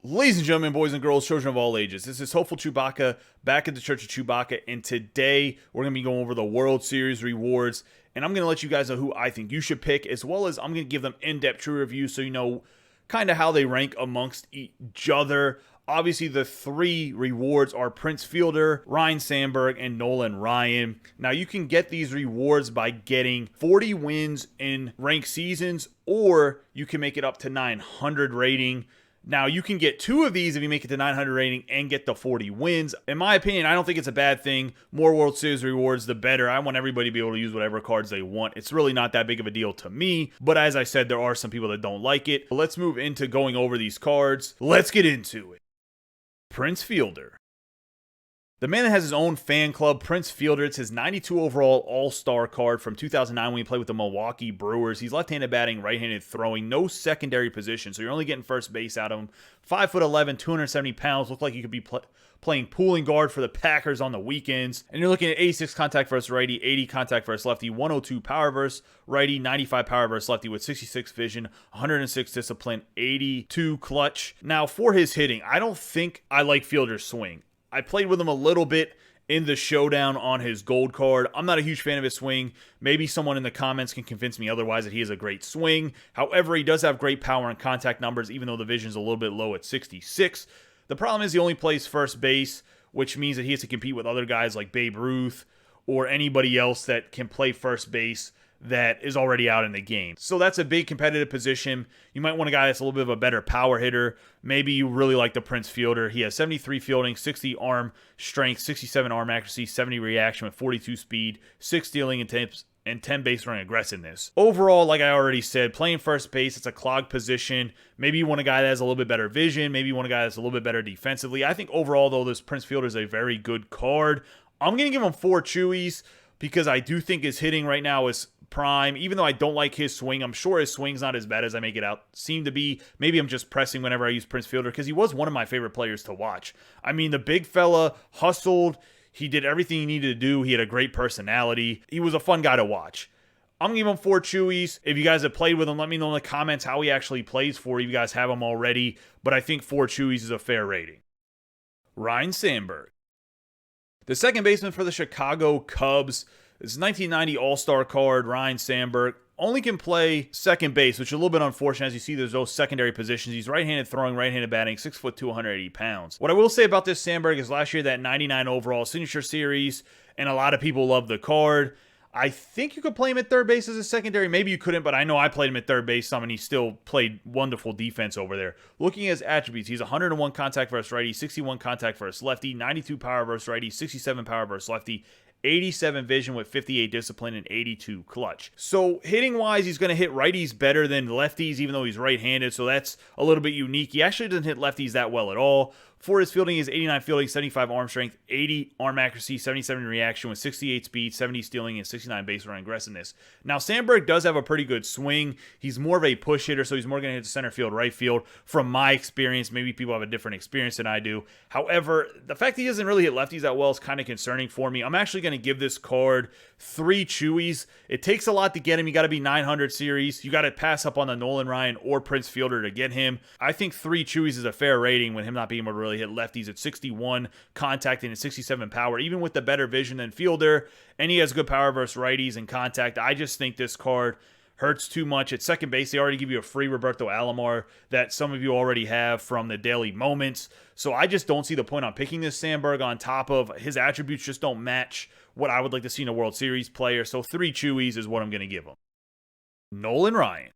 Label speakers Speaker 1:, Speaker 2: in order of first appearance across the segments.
Speaker 1: Ladies and gentlemen, boys and girls, children of all ages, this is Hopeful Chewbacca back at the Church of Chewbacca, and today we're going to be going over the World Series rewards, and I'm going to let you guys know who I think you should pick, as well as I'm going to give them in-depth true reviews so you know kind of how they rank amongst each other. Obviously, the three rewards are Prince Fielder, Ryan Sandberg, and Nolan Ryan. Now, you can get these rewards by getting 40 wins in ranked seasons, or you can make it up to 900 rating. Now, you can get two of these if you make it to 900 rating and get the 40 wins. In my opinion, I don't think it's a bad thing. More World Series rewards, the better. I want everybody to be able to use whatever cards they want. It's really not that big of a deal to me. But as I said, there are some people that don't like it. Let's move into going over these cards. Let's get into it. Prince Fielder. The man that has his own fan club, Prince Fielder. It's his 92 overall All-Star card from 2009 when he played with the Milwaukee Brewers. He's left-handed batting, right-handed throwing, no secondary position, so you're only getting first base out of him. 5'11", 270 pounds. Look like you could be playing pulling guard for the Packers on the weekends. And you're looking at 86 contact versus righty, 80 contact versus lefty, 102 power versus righty, 95 power versus lefty with 66 vision, 106 discipline, 82 clutch. Now, for his hitting, I don't think I like Fielder's swing. I played with him a little bit in the showdown on his gold card. I'm not a huge fan of his swing. Maybe someone in the comments can convince me otherwise that he has a great swing. However, he does have great power and contact numbers, even though the vision's a little bit low at 66. The problem is he only plays first base, which means that he has to compete with other guys like Babe Ruth or anybody else that can play first base that is already out in the game. So that's a big competitive position. You might want a guy that's a little bit of a better power hitter. Maybe you really like the Prince Fielder. He has 73 fielding, 60 arm strength, 67 arm accuracy, 70 reaction with 42 speed, 6 stealing and 10 base running aggressiveness. Overall, like I already said, playing first base, it's a clogged position. Maybe you want a guy that has a little bit better vision. Maybe you want a guy that's a little bit better defensively. I think overall, though, this Prince Fielder is a very good card. I'm going to give him 4 Chewies because I do think his hitting right now is prime. Even though I don't like his swing, I'm sure his swing's not as bad as I make it out seem to be. Maybe I'm just pressing whenever I use Prince Fielder because he was one of my favorite players to watch. I mean, the big fella hustled. He did everything he needed to do. He had a great personality. He was a fun guy to watch. I'm going to give him 4 Chewies. If you guys have played with him, let me know in the comments how he actually plays for you. You guys have him already, but I think 4 Chewies is a fair rating. Ryan Sandberg. The second baseman for the Chicago Cubs. This 1990 All-Star card, Ryan Sandberg. Only can play second base, which is a little bit unfortunate. As you see, there's those secondary positions. He's right-handed throwing, right-handed batting, 6'2", 180 pounds. What I will say about this Sandberg is last year, that 99 overall signature series, and a lot of people love the card. I think you could play him at third base as a secondary. Maybe you couldn't, but I know I played him at third base some, and he still played wonderful defense over there. Looking at his attributes, he's 101 contact versus righty, 61 contact versus lefty, 92 power versus righty, 67 power versus lefty, 87 vision with 58 discipline and 82 clutch. So hitting wise, he's going to hit righties better than lefties, even though he's right-handed. So that's a little bit unique. He actually doesn't hit lefties that well at all. For his fielding, is 89 fielding, 75 arm strength, 80 arm accuracy, 77 reaction with 68 speed, 70 stealing, and 69 base running aggressiveness. Now, Sandberg does have a pretty good swing. He's more of a push hitter, so he's more going to hit center field, right field. From my experience, maybe people have a different experience than I do. However, the fact that he doesn't really hit lefties that well is kind of concerning for me. I'm actually going to give this card 3 Chewies. It takes a lot to get him. You got to be 900 series. You got to pass up on the Nolan Ryan or Prince Fielder to get him. I think 3 Chewies is a fair rating with him not being able to really hit lefties at 61 contact and 67 power, even with the better vision than Fielder, and he has good power versus righties and contact. I just think this card hurts too much. At second base, they already give you a free Roberto Alomar that some of you already have from the Daily Moments, so I just don't see the point on picking this Sandberg. On top of his attributes just don't match what I would like to see in a World Series player, so 3 Chewies is what I'm going to give him. Nolan Ryan.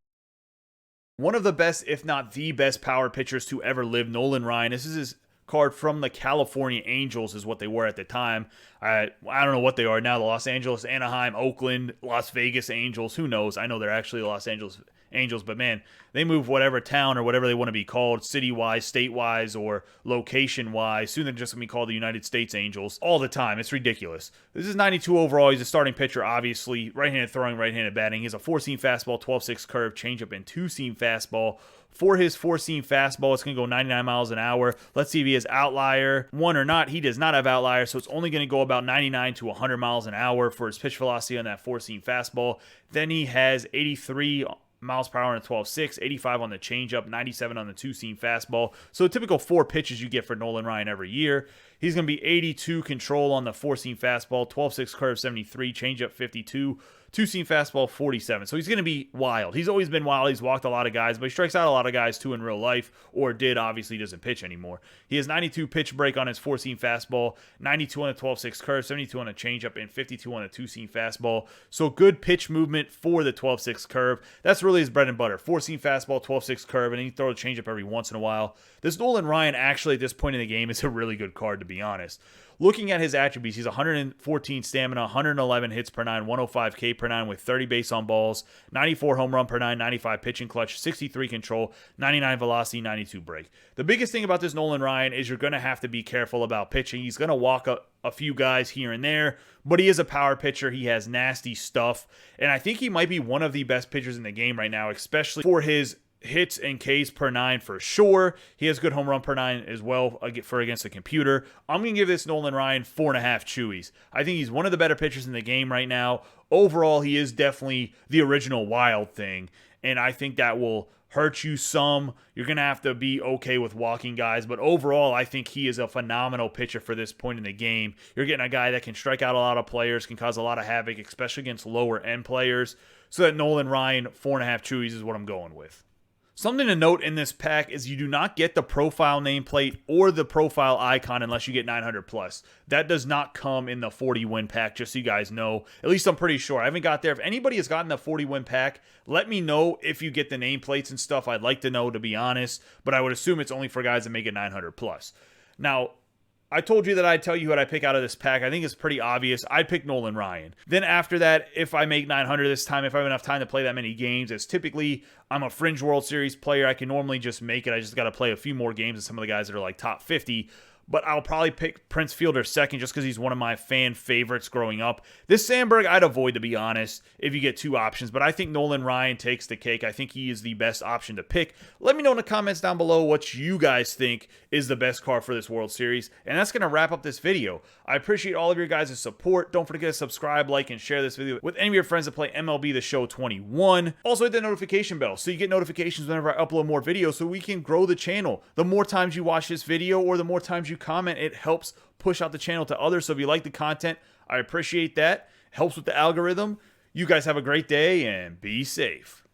Speaker 1: One of the best, if not the best power pitchers to ever live, Nolan Ryan. This is his card from the California Angels is what they were at the time. I don't know what they are now. The Los Angeles, Anaheim, Oakland, Las Vegas Angels. Who knows? I know they're actually the Los Angeles Angels, but man, they move whatever town or whatever they want to be called, city-wise, state-wise, or location-wise. Soon they're just going to be called the United States Angels all the time. It's ridiculous. This is 92 overall. He's a starting pitcher, obviously. Right-handed throwing, right-handed batting. He has a 4-seam fastball, 12-6 curve, changeup, and 2-seam fastball. For his 4-seam fastball, it's going to go 99 miles an hour. Let's see if he has outlier 1 or not. He does not have outlier, so it's only going to go about 99 to 100 miles an hour for his pitch velocity on that 4-seam fastball. Then he has 83 miles per hour on the 12.6, 85 on the changeup, 97 on the two-seam fastball. So a typical 4 pitches you get for Nolan Ryan every year. He's going to be 82 control on the 4-seam fastball, 12.6 curve, 73, changeup 52, two-seam fastball 47. So he's going to be wild. He's always been wild. He's walked a lot of guys, but he strikes out a lot of guys too in real life, or did. Obviously doesn't pitch anymore. He has 92 pitch break on his 4-seam fastball, 92 on the 12.6 curve, 72 on the changeup, and 52 on the two-seam fastball. So good pitch movement for the 12.6 curve. That's really his bread and butter. 4-seam fastball, 12.6 curve, and he throws a changeup every once in a while. This Nolan Ryan actually at this point in the game is a really good card, to be honest. Looking at his attributes, he's 114 stamina, 111 hits per 9, 105 K per 9 with 30 base on balls, 94 home run per 9, 95 pitching clutch, 63 control, 99 velocity, 92 break. The biggest thing about this Nolan Ryan is you're going to have to be careful about pitching. He's going to walk a few guys here and there, but he is a power pitcher. He has nasty stuff, and I think he might be one of the best pitchers in the game right now, especially for his hits and Ks per 9 for sure. He has good home run per 9 as well for against the computer. I'm going to give this Nolan Ryan 4.5 chewies. I think he's one of the better pitchers in the game right now. Overall, he is definitely the original Wild thing, and I think that will hurt you some. You're going to have to be okay with walking guys, but overall, I think he is a phenomenal pitcher for this point in the game. You're getting a guy that can strike out a lot of players, can cause a lot of havoc, especially against lower-end players. So that Nolan Ryan 4.5 chewies is what I'm going with. Something to note in this pack is you do not get the profile nameplate or the profile icon unless you get 900 plus. That does not come in the 40 win pack, just so you guys know. At least I'm pretty sure. I haven't got there. If anybody has gotten the 40 win pack, let me know if you get the nameplates and stuff. I'd like to know, to be honest, but I would assume it's only for guys that make it 900 plus. Now, I told you that I'd tell you what I pick out of this pack. I think it's pretty obvious. I'd pick Nolan Ryan. Then after that, if I make 900 this time, if I have enough time to play that many games, as typically I'm a fringe World Series player, I can normally just make it. I just got to play a few more games than some of the guys that are like top 50. But I'll probably pick Prince Fielder second just because he's one of my fan favorites growing up. This Sandberg, I'd avoid, to be honest, if you get two options. But I think Nolan Ryan takes the cake. I think he is the best option to pick. Let me know in the comments down below what you guys think is the best card for this World Series. And that's going to wrap up this video. I appreciate all of your guys' support. Don't forget to subscribe, like, and share this video with any of your friends that play MLB The Show 21. Also hit the notification bell so you get notifications whenever I upload more videos so we can grow the channel. The more times you watch this video or the more times you comment, it helps push out the channel to others. So if you like the content, I appreciate that. Helps with the algorithm. You guys have a great day and be safe.